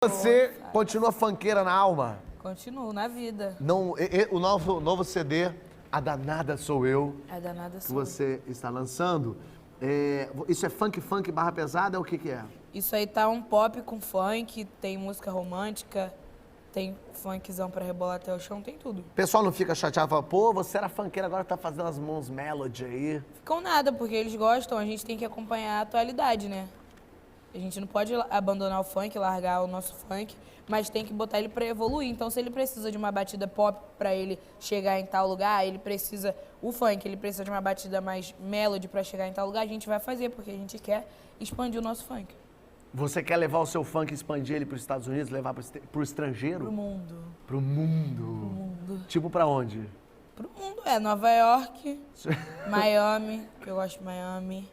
Você continua funkeira na alma? Continuo na vida. Não, o novo CD, A Danada Sou Eu, A danada que sou. você está lançando, isso é funk barra pesada, é o que é? Isso aí tá um pop com funk, tem música romântica, tem funkzão pra rebolar até o chão, tem tudo. O pessoal não fica chateado, fala, pô, você era funkeira, agora tá fazendo as mãos melody aí. Ficam nada, porque eles gostam, a gente tem que acompanhar a atualidade, né? A gente não pode abandonar o funk, largar o nosso funk, mas tem que botar ele pra evoluir. Então, se ele precisa de uma batida pop pra ele chegar em tal lugar, ele precisa, o funk, ele precisa de uma batida mais melody pra chegar em tal lugar, a gente vai fazer, porque a gente quer expandir o nosso funk. Você quer levar o seu funk e expandir ele para os Estados Unidos, levar pro estrangeiro? Pro mundo. Pro mundo. Pro mundo. Tipo pra onde? Pro mundo, Nova York, Miami, que eu gosto de Miami,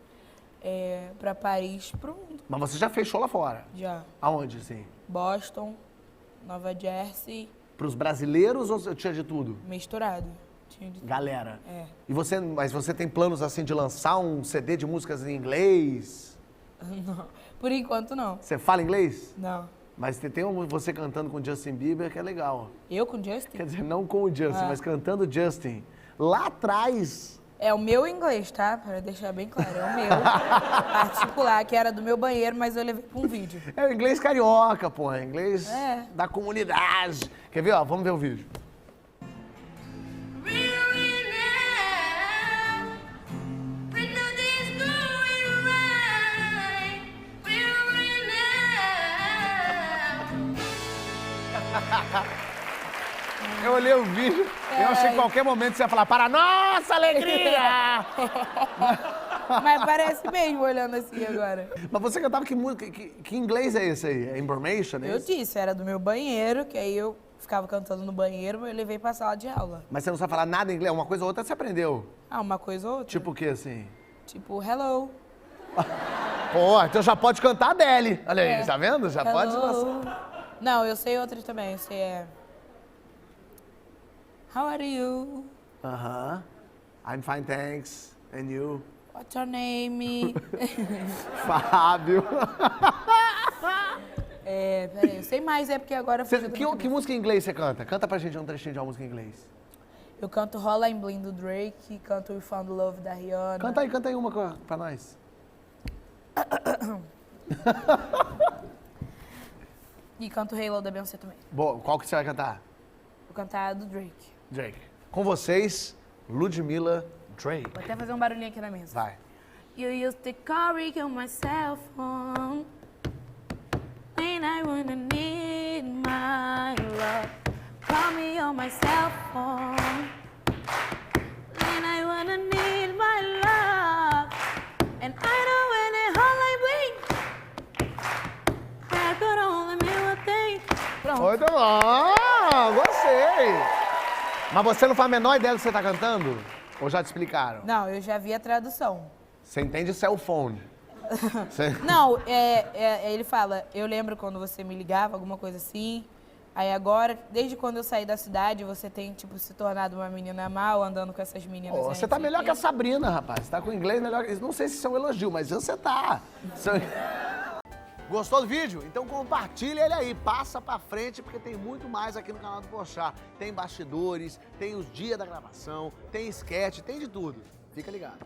pra Paris, pro mundo. Mas você já fez show lá fora? Já. Aonde, sim? Boston, Nova Jersey, Pros brasileiros ou tinha de tudo? misturado. Tinha de... Galera. É. Mas você tem planos assim de lançar um CD de músicas em inglês? Não. Por enquanto, não. Você fala inglês? Não. Mas tem você cantando com Justin Bieber que é legal. Eu com Justin? Quer dizer, não com o Justin, mas cantando Justin. Lá atrás. É o meu inglês, tá? Pra deixar bem claro, é o meu particular, que era do meu banheiro, mas eu levei pra um vídeo. É o inglês carioca, pô. É inglês É. da comunidade. Quer ver, ó? Vamos ver o vídeo. Eu olhei o vídeo e eu achei que em qualquer momento você ia falar para nossa alegria! Mas parece mesmo olhando assim agora. Mas você cantava que música, que inglês é esse aí? É Information? É Eu esse? disse, era do meu banheiro, que aí eu ficava cantando no banheiro, mas eu levei pra sala de aula. Mas você não sabe falar nada em inglês? Uma coisa ou outra você aprendeu. Ah, uma coisa ou outra. Tipo o que, assim? Tipo, hello. Pô, então já pode cantar Adele. Olha aí, tá vendo? Já pode lançar. Hello. Não, eu sei outras também. Eu sei How are you? Aham. I'm fine, thanks. And you? What's your name? Fábio. Peraí, eu sei mais, porque agora... Que música em inglês você canta? Canta pra gente um trechinho de uma música em inglês. Eu canto Rola in Blind do Drake, canto We Found Love da Rihanna. Canta aí uma pra nós. E canto Halo da Beyoncé também. Boa, qual que você vai cantar? Vou cantar a do Drake. Drake. Com vocês, Ludmilla Drake. Vou até fazer um barulhinho aqui na mesa. Vai. You used to call Rick on my cell phone when I wanna need my love. Call me on my cell phone when I wanna need my love. And I know when it all I blink, I got all the mirror thing. Pronto. Muito bom! Gostei! Mas você não faz a menor ideia do que você tá cantando? Ou já te explicaram? Não, eu já vi a tradução. Você entende cell phone? Não, ele fala, eu lembro quando você me ligava, alguma coisa assim. Aí agora, desde quando eu saí da cidade, você tem, tipo, se tornado uma menina mal, andando com essas meninas. Pô, você tá melhor que a Sabrina, rapaz. Você tá com inglês melhor. Não sei se isso é um elogio, mas você tá. Gostou do vídeo? Então compartilha ele aí, passa pra frente, porque tem muito mais aqui no canal do Porchat. Tem bastidores, tem os dias da gravação, tem sketch, tem de tudo. Fica ligado.